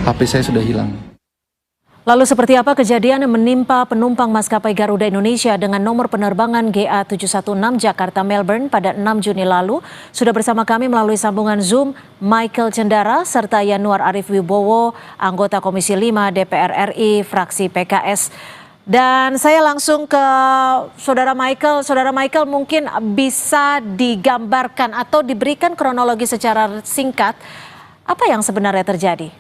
HP saya sudah hilang. Lalu seperti apa kejadian yang menimpa penumpang maskapai Garuda Indonesia dengan nomor penerbangan GA716 Jakarta Melbourne pada 6 Juni lalu? Sudah bersama kami melalui sambungan Zoom Michael Cendara serta Yanuar Arif Wibowo, anggota Komisi 5 DPR RI fraksi PKS. Dan saya langsung ke Saudara Michael. Saudara Michael, mungkin bisa digambarkan atau diberikan kronologi secara singkat apa yang sebenarnya terjadi?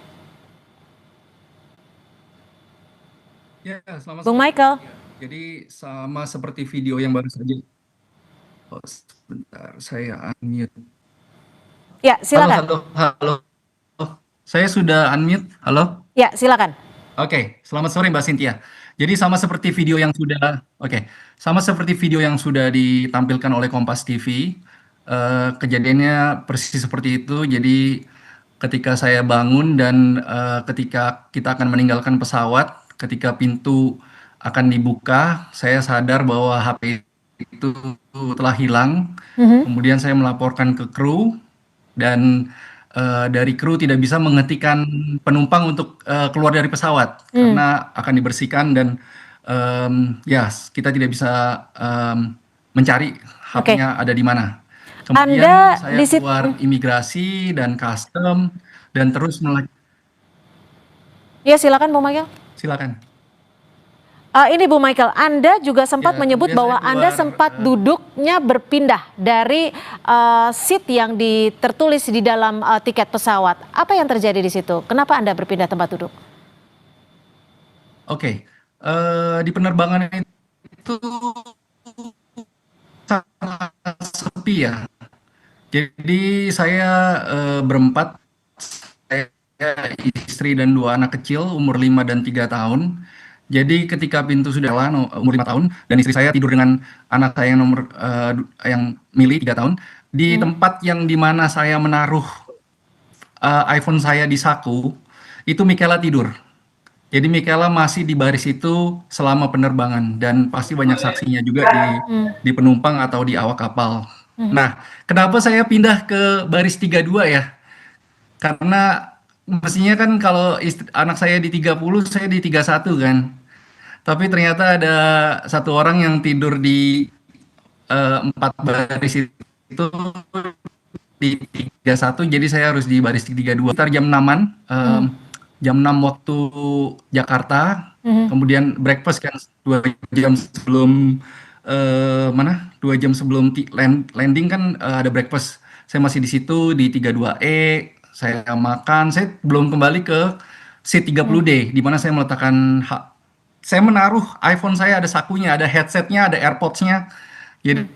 Ya, selamat Bung sore. Michael. Jadi sama seperti video yang baru saja. Oh, sebentar, saya unmute. Ya, Halo, silakan. halo, halo. Saya sudah unmute. Halo. Ya, silakan. Oke, selamat sore Mbak Cynthia. Jadi sama seperti video yang sudah ditampilkan oleh Kompas TV, kejadiannya persis seperti itu. Jadi ketika saya bangun dan ketika kita akan meninggalkan pesawat, ketika pintu akan dibuka, saya sadar bahwa HP itu telah hilang. Kemudian saya melaporkan ke kru dan dari kru tidak bisa menghentikan penumpang untuk keluar dari pesawat karena akan dibersihkan dan ya kita tidak bisa mencari Oke. HP-nya ada di mana. Anda Kemudian saya di situ. keluar imigrasi dan custom dan terus Ya, silakan Bu Michael. silakan. Ini Bu Michael, Anda juga sempat Ya, menyebut kemudian saya bahwa Anda keluar sempat duduknya berpindah dari seat yang tertulis di dalam tiket pesawat. Apa yang terjadi di situ? Kenapa Anda berpindah tempat duduk? Oke, di penerbangan itu sangat sepi ya. Jadi saya berempat, saya, istri dan dua anak kecil umur 5 dan 3 tahun. Jadi ketika pintu sudah jalan umur 5 tahun dan istri saya tidur dengan anak saya yang yang Mili 3 tahun di tempat yang dimana saya menaruh iPhone saya di saku, itu Michaela tidur. Jadi Michaela masih di baris itu selama penerbangan dan pasti banyak saksinya juga di penumpang atau di awak kapal. Nah, kenapa saya pindah ke baris 32 ya? Karena mestinya kan kalau anak saya di 30, saya di 31 kan. Tapi ternyata ada satu orang yang tidur di 4 baris itu di 31, jadi saya harus di baris 32. Sekitar jam 6-an, jam 6 waktu Jakarta, kemudian breakfast kan 2 jam sebelum 2 jam sebelum landing kan ada breakfast. Saya masih di situ di 32E, saya makan, saya belum kembali ke seat 30D di mana saya meletakkan saya menaruh iPhone saya, ada sakunya, ada headsetnya, ada AirPods-nya. Jadi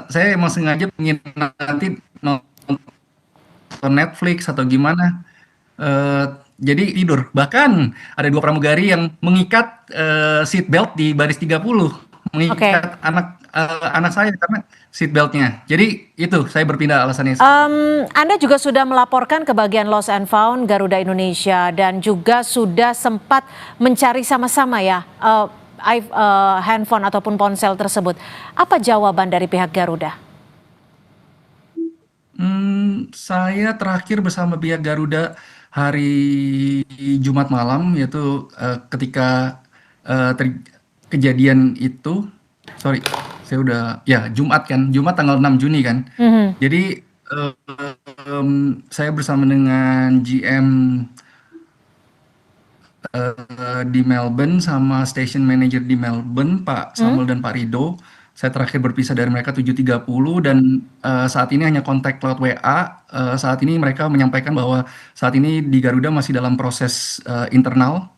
saya emang sengaja ingin nanti nonton Netflix atau gimana. Jadi tidur. Bahkan ada 2 pramugari yang mengikat seat belt di baris 30, mengikat anak saya karena seat beltnya. Jadi itu saya berpindah alasannya. Anda juga sudah melaporkan ke bagian Lost and Found Garuda Indonesia dan juga sudah sempat mencari sama-sama ya handphone ataupun ponsel tersebut. Apa jawaban dari pihak Garuda? Saya terakhir bersama pihak Garuda hari Jumat malam, yaitu ketika kejadian itu, sorry, saya udah, ya Jumat kan, Jumat tanggal 6 Juni kan. Jadi saya bersama dengan GM di Melbourne sama station manager di Melbourne, Pak Samuel dan Pak Rido. Saya terakhir berpisah dari mereka 7.30 dan saat ini hanya kontak lewat WA. Saat ini mereka menyampaikan bahwa saat ini di Garuda masih dalam proses internal.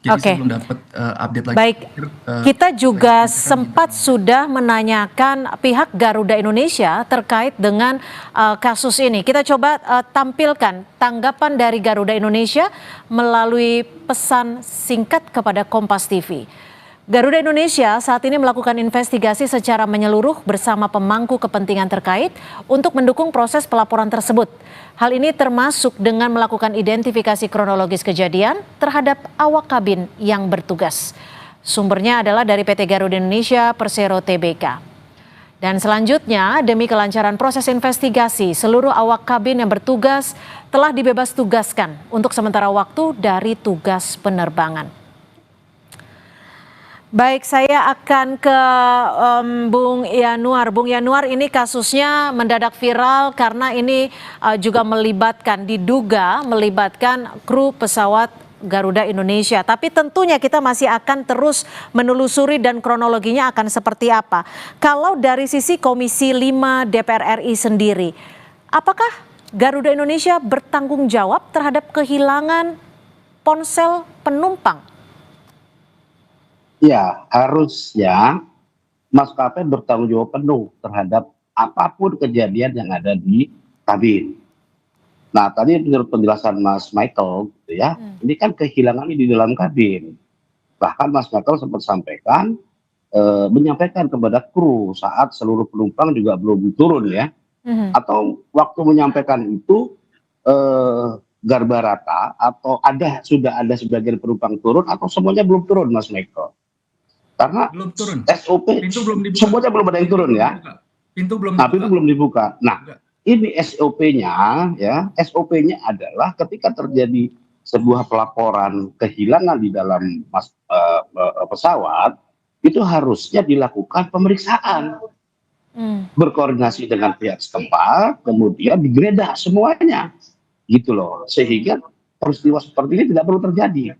Jadi saya belum dapat update lagi. Baik, kita juga sempat sudah menanyakan pihak Garuda Indonesia terkait dengan kasus ini. Kita coba tampilkan tanggapan dari Garuda Indonesia melalui pesan singkat kepada Kompas TV. Garuda Indonesia saat ini melakukan investigasi secara menyeluruh bersama pemangku kepentingan terkait untuk mendukung proses pelaporan tersebut. Hal ini termasuk dengan melakukan identifikasi kronologis kejadian terhadap awak kabin yang bertugas. Sumbernya adalah dari PT Garuda Indonesia Persero Tbk. Dan selanjutnya, demi kelancaran proses investigasi, seluruh awak kabin yang bertugas telah dibebas tugaskan untuk sementara waktu dari tugas penerbangan. Baik, saya akan ke Bung Yanuar. Bung Yanuar, ini kasusnya mendadak viral karena ini juga diduga melibatkan kru pesawat Garuda Indonesia. Tapi tentunya kita masih akan terus menelusuri dan kronologinya akan seperti apa. Kalau dari sisi Komisi 5 DPR RI sendiri, apakah Garuda Indonesia bertanggung jawab terhadap kehilangan ponsel penumpang? Ya, harusnya maskapai bertanggung jawab penuh terhadap apapun kejadian yang ada di kabin. Nah, tadi menurut penjelasan Mas Michael, gitu ya, ini kan kehilangan di dalam kabin. Bahkan Mas Michael sempat sampaikan, menyampaikan kepada kru saat seluruh penumpang juga belum turun ya, atau waktu menyampaikan itu garbarata atau sudah ada sebagian penumpang turun atau semuanya belum turun, Mas Michael. Karena Belum turun. SOP Pintu belum dibuka. semuanya belum ada yang turun ya. Pintu belum Nah, dibuka. pintu belum dibuka. Nah, ini SOP-nya ya, SOP-nya adalah ketika terjadi sebuah pelaporan kehilangan di dalam pesawat, itu harusnya dilakukan pemeriksaan. Berkoordinasi dengan pihak setempat, kemudian digeledah semuanya. Gitu loh. Sehingga peristiwa seperti ini tidak perlu terjadi.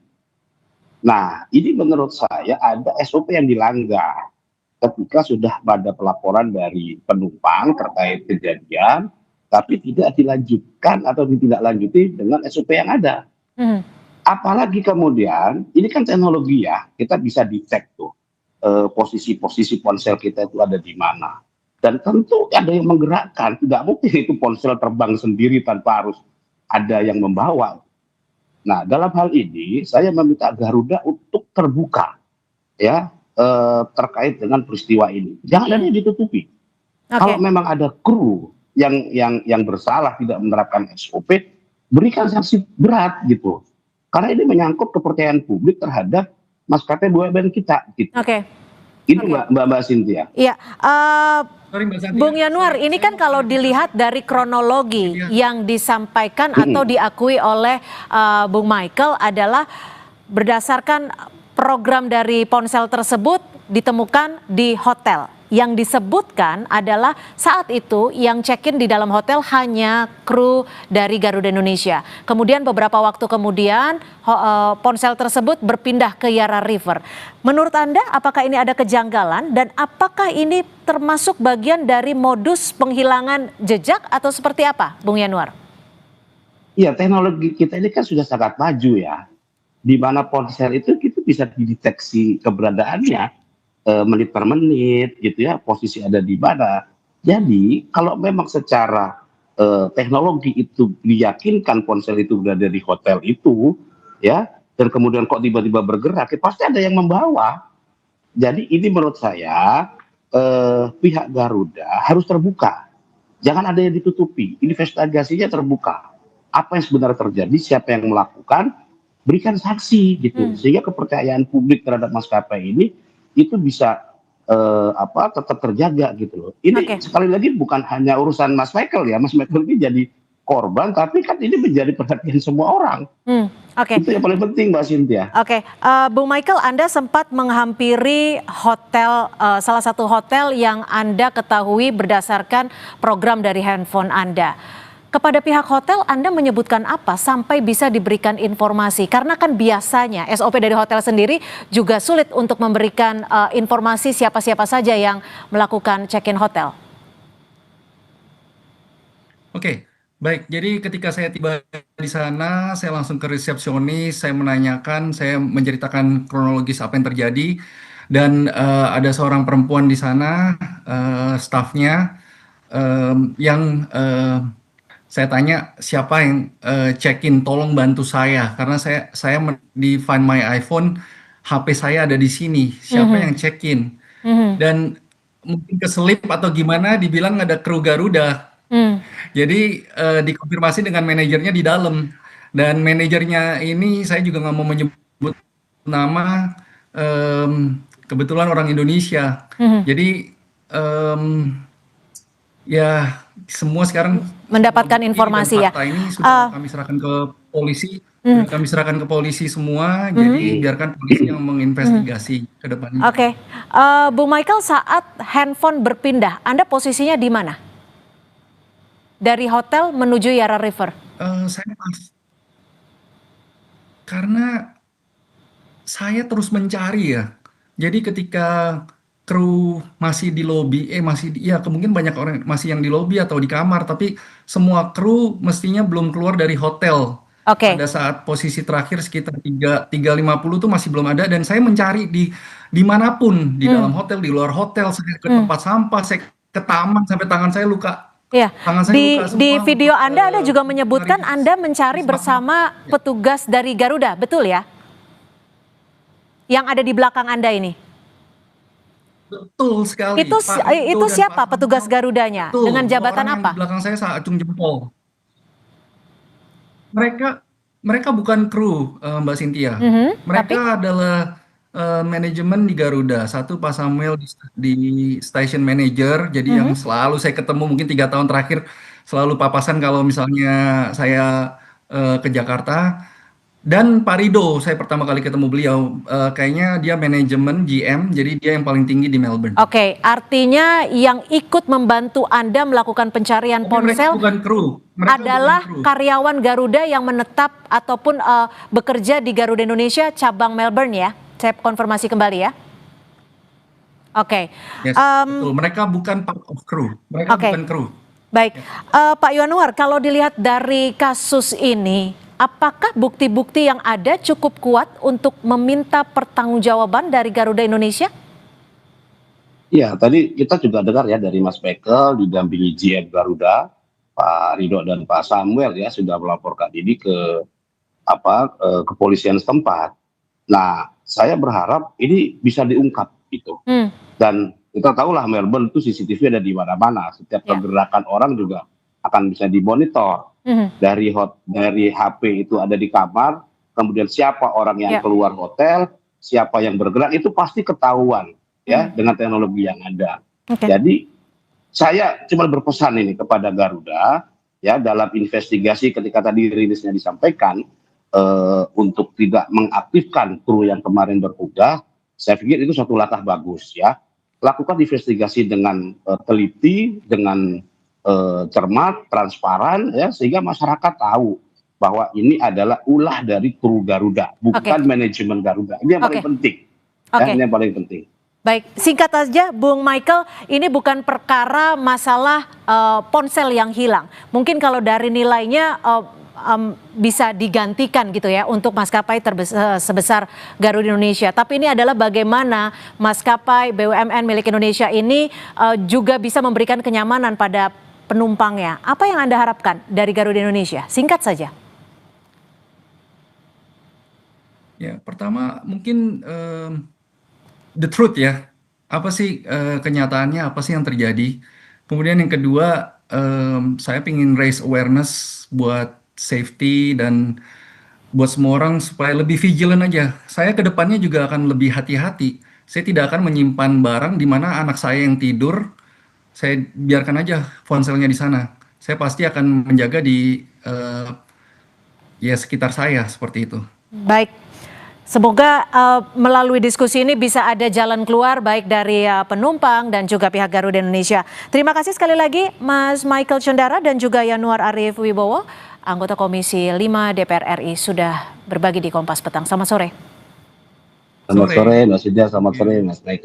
Nah, ini menurut saya ada SOP yang dilanggar ketika sudah ada pelaporan dari penumpang terkait kejadian, tapi tidak dilanjutkan atau ditindaklanjuti dengan SOP yang ada. Apalagi kemudian, ini kan teknologi ya, kita bisa dicek tuh posisi-posisi ponsel kita itu ada di mana. Dan tentu ada yang menggerakkan, tidak mungkin itu ponsel terbang sendiri tanpa harus ada yang membawa. Nah, dalam hal ini saya meminta Garuda untuk terbuka ya terkait dengan peristiwa ini. Jangan ada yang ditutupi. Kalau memang ada kru yang bersalah tidak menerapkan SOP, berikan sanksi berat gitu. Karena ini menyangkut kepercayaan publik terhadap maskapai BUMN kita gitu. Ini Mbak Cynthia. Iya, Sorry, Mbak Santia. Bung Yanuar, ini kan kalau dilihat dari kronologi yang disampaikan atau diakui oleh Bung Michael adalah berdasarkan program dari ponsel tersebut ditemukan di hotel. Yang disebutkan adalah saat itu yang check-in di dalam hotel hanya kru dari Garuda Indonesia. Kemudian beberapa waktu kemudian ponsel tersebut berpindah ke Yara River. Menurut Anda apakah ini ada kejanggalan dan apakah ini termasuk bagian dari modus penghilangan jejak atau seperti apa, Bung Yanuar? Iya, teknologi kita ini kan sudah sangat maju ya. Di mana ponsel itu kita bisa dideteksi keberadaannya menit per menit gitu ya, posisi ada di mana. Jadi kalau memang secara teknologi itu diyakinkan ponsel itu berada di hotel itu ya, dan kemudian kok tiba-tiba bergerak, ya pasti ada yang membawa. Jadi ini menurut saya pihak Garuda harus terbuka, jangan ada yang ditutupi, investigasinya terbuka. Apa yang sebenarnya terjadi, siapa yang melakukan, berikan saksi gitu, sehingga kepercayaan publik terhadap maskapai ini itu bisa tetap terjaga gitu loh. Ini sekali lagi bukan hanya urusan Mas Michael ya, Mas Michael ini jadi korban, tapi kan ini menjadi perhatian semua orang. Itu yang paling penting, Mbak Cynthia. Bung Michael, Anda sempat menghampiri hotel, salah satu hotel yang Anda ketahui berdasarkan program dari handphone Anda. Kepada pihak hotel Anda menyebutkan apa sampai bisa diberikan informasi? Karena kan biasanya SOP dari hotel sendiri juga sulit untuk memberikan informasi siapa-siapa saja yang melakukan check-in hotel. Oke, baik. Jadi ketika saya tiba di sana, saya langsung ke resepsionis, saya menanyakan, saya menceritakan kronologis apa yang terjadi, dan ada seorang perempuan di sana, stafnya, yang saya tanya siapa yang check-in, tolong bantu saya karena saya di Find My iPhone, HP saya ada di sini, siapa yang check-in, dan mungkin keselip atau gimana dibilang ada kru Garuda. Jadi dikonfirmasi dengan manajernya di dalam, dan manajernya ini saya juga nggak mau menyebut nama, kebetulan orang Indonesia. Jadi em, ya semua sekarang Mendapatkan bukti dan informasi ya. fakta ini sudah kami serahkan ke polisi, sudah kami serahkan ke polisi semua. Jadi biarkan polisi yang menginvestigasi ke depannya. Oke, Bung Michael, saat handphone berpindah, Anda posisinya di mana? Dari hotel menuju Yara River. Saya pas karena saya terus mencari ya. Jadi ketika kru masih di lobi, ya mungkin banyak orang masih yang di lobi atau di kamar, tapi semua kru mestinya belum keluar dari hotel. Oke. Pada saat posisi terakhir sekitar 3.50 tuh masih belum ada, dan saya mencari di dimanapun, di dalam hotel, di luar hotel, saya ke tempat sampah, saya ke taman sampai tangan saya luka. Iya, Tangan saya luka di semua video untuk Anda juga mencari menyebutkan Anda mencari bersama petugas dari Garuda, betul ya? Yang ada di belakang Anda ini. Betul sekali. Itu Pak Rido itu dan siapa Pak petugas Samuel. Garudanya? Betul, Dengan dua jabatan orang yang apa? di belakang saya acung jempol. Mereka mereka bukan kru, Mbak Cynthia. Tapi Mereka adalah manajemen di Garuda. Satu Pak Samuel di station manager, jadi yang selalu saya ketemu mungkin 3 tahun terakhir selalu papasan kalau misalnya saya ke Jakarta. Dan Pak Rido, saya pertama kali ketemu beliau, kayaknya dia manajemen GM, jadi dia yang paling tinggi di Melbourne. Oke, artinya yang ikut membantu Anda melakukan pencarian Tapi mereka ponsel bukan kru. Mereka adalah bukan kru. karyawan Garuda yang menetap ataupun bekerja di Garuda Indonesia cabang Melbourne ya. Saya konfirmasi kembali ya. Oke. Yes, betul. Mereka bukan part of crew. Mereka Oke. bukan kru. Baik, Pak Yanuar, kalau dilihat dari kasus ini, apakah bukti-bukti yang ada cukup kuat untuk meminta pertanggungjawaban dari Garuda Indonesia? Ya, tadi kita juga dengar ya dari Mas Michael didampingi GM Garuda, Pak Rido dan Pak Samuel ya sudah melaporkan ini ke kepolisian setempat. Nah, saya berharap ini bisa diungkap gitu. Dan kita tahulah Melbourne itu CCTV ada di mana-mana. Setiap pergerakan orang juga akan bisa dimonitor. Dari HP itu ada di kamar, kemudian siapa orang yang keluar hotel, siapa yang bergerak itu pasti ketahuan ya dengan teknologi yang ada. Jadi saya cuma berpesan ini kepada Garuda ya dalam investigasi ketika tadi rilisnya disampaikan untuk tidak mengaktifkan kru yang kemarin bertugas. Saya pikir itu suatu langkah bagus ya. Lakukan investigasi dengan teliti, dengan cermat, transparan ya, sehingga masyarakat tahu bahwa ini adalah ulah dari kru Garuda, bukan manajemen Garuda. Ini yang paling penting. Ya, ini yang paling penting. Baik, singkat saja Bung Michael, ini bukan perkara masalah ponsel yang hilang. Mungkin kalau dari nilainya bisa digantikan gitu ya untuk maskapai sebesar Garuda Indonesia. Tapi ini adalah bagaimana maskapai BUMN milik Indonesia ini juga bisa memberikan kenyamanan pada penumpangnya. Apa yang Anda harapkan dari Garuda Indonesia? Singkat saja. Ya, pertama mungkin the truth ya. Apa sih kenyataannya, apa sih yang terjadi? Kemudian yang kedua, saya ingin raise awareness buat safety dan buat semua orang supaya lebih vigilant aja. Saya ke depannya juga akan lebih hati-hati. Saya tidak akan menyimpan barang di mana anak saya yang tidur, saya biarkan aja ponselnya di sana. Saya pasti akan menjaga di ya sekitar saya seperti itu. Baik. Semoga melalui diskusi ini bisa ada jalan keluar baik dari penumpang dan juga pihak Garuda Indonesia. Terima kasih sekali lagi Mas Michael Condara dan juga Yanuar Arif Wibowo, anggota Komisi 5 DPR RI sudah berbagi di Kompas Petang. Selamat sore. Selamat sore Mas Ida, selamat sore Mas Michael.